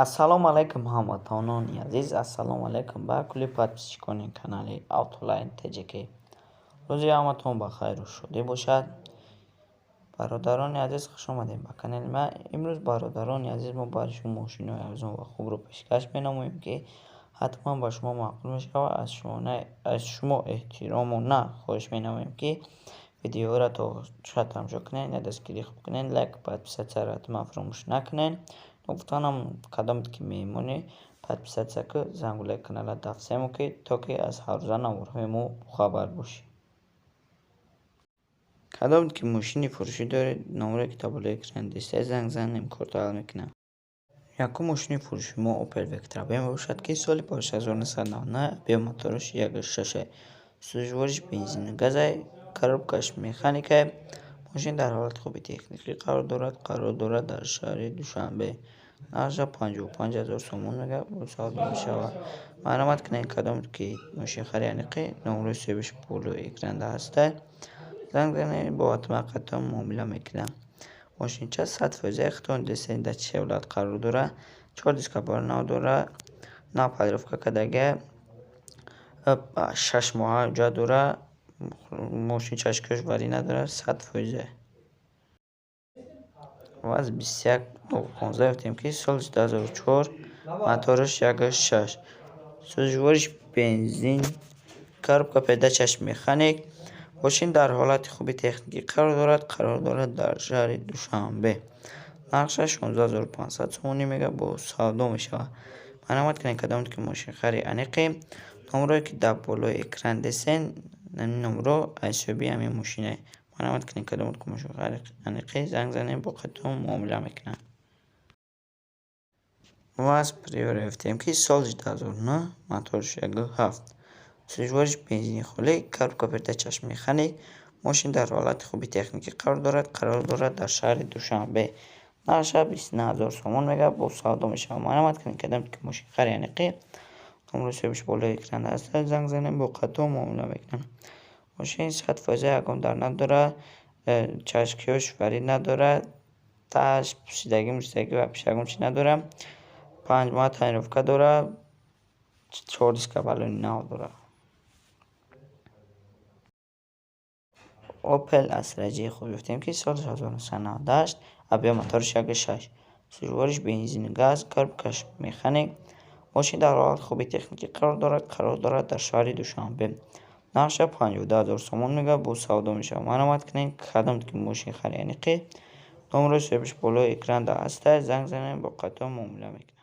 Ассалому алайкум ҳамватонони азиз, ассалому алайкум ба кулли подписчикони канали Autoline TJK. Рӯзи ҳаматон ба хайру шодӣ бошад. Бародарони азиз, хуш омадед ба канали ма. Имрӯз бародарони азиз, мо барои шумо мошинои арзон ва хубро пешкаш менамоем, ки ҳатман ба шумо маъқул мешавад. Аз шумо эҳтирому на хоҳиш менамоем, ки видеоро то охир тамошо кунед, дастгирӣ хуб кунед, лайк, подписатсияро ҳатман фаромӯш накунед. Нуктанам кадомед ки меъмони подписатсия ку зангулаи канала дафсему, ки то ки аз ҳаррӯза наморҳои мо бохабар бошед. Кадомед ки мошини фурӯшӣ доред, номере ки табелаи экран дистед занг занем, корто ҳал мекунам. Якум мошини фурӯши мо Opel Vectra B мебошад, ки соли пош 1999 биомоториш 1.6 сӯзишвориш бензину газай, коробкаш механикай. Мошин дар ҳолати хуби техникӣ қарор дорад дар шаҳри Душанбе. Нархша 55,000 сомон савдо мешавад. Маълумот кунед кадомед ки мошин харӣ аниқӣ, номерои соҳибаш болои экран ҳастад. Занг занед, бо ҳатман қаттон муомила мекунам. Мошинча 100% хитон десен дар Chevrolet қарор дорад. 4 диска бори нав дорад. Нав подировка кардаги 6 моҳа ҳуҷҷат дорад. Мошинчаш кӯшбарӣ надорад 100%. Ваз 21.15 гуфтем ки соли 2004 моториш 1.6 сӯзишвориш бензин, коробка передачаш механик. Мошин дар ҳолати хуби техникӣ қарор дорад дар шаҳри Душанбе. Нархша 16500 сомонӣ бо савдо мешавад. Маълумот кунед кадомед ки мошин харӣ аниқӣ, номерое ки дар болои экран дестед, номеро ҳисоби ҳамин мошинае. Маълумот кунед кадомед ки мошин харӣ аниқӣ, занг занед, бо қаттон муомила мекунам. Ваз Priora гуфтем ки соли 2009 моториш 1.7 сӯзишвориш бензини холӣ, коробка передачаш механик. Мошин дар ҳолати хуби техникӣ қарор дорад дар шаҳри Душанбе. Нархша 29000 сомон бо савдо мешавад. Маълумот кунед кадомед ки мошин харӣ аниқӣ, номерои соҳибаш болои экран ҳастад. Занг занед, бо қаттон муомила мекунам. Мошин 100% ягон дар надорад, чашкиёш варид надорад, таш пӯшидагӣ ва пешагум чи надорад. 5 моҳа тонировка дорад, 4 диска балони нав дорад. Opel Astra-J худ гуфтем ки соли 1998 биомоториш 1.6 сӯзишвориш бензину газ, коробкаш механик. Мошин дар ҳолати хуби техникӣ қарор дорад дар шаҳри Душанбе. Нархша 52000 сомон бо савдо мешавад. Маълумот кунед кадомед ки мошин харӣ аниқӣ, номерои соҳибаш болои экран ҳастад. Занг занед, бо қаттон муомила мекунам.